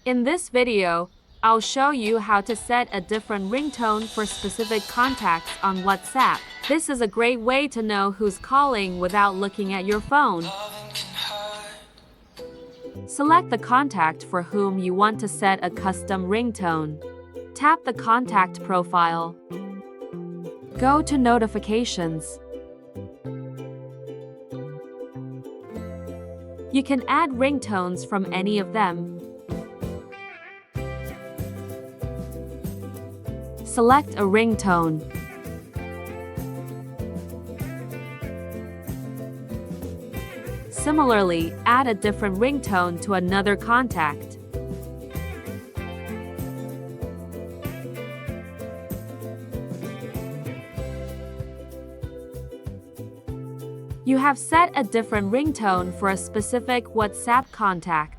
In this video, I'll show you how to set a different ringtone for specific contacts on WhatsApp. This is a great way to know who's calling without looking at your phone. Select the contact for whom you want to set a custom ringtone. Tap the contact profile. Go to Notifications. You can add ringtones from any of them. Select a ringtone. Similarly, add a different ringtone to another contact. You have set a different ringtone for a specific WhatsApp contact.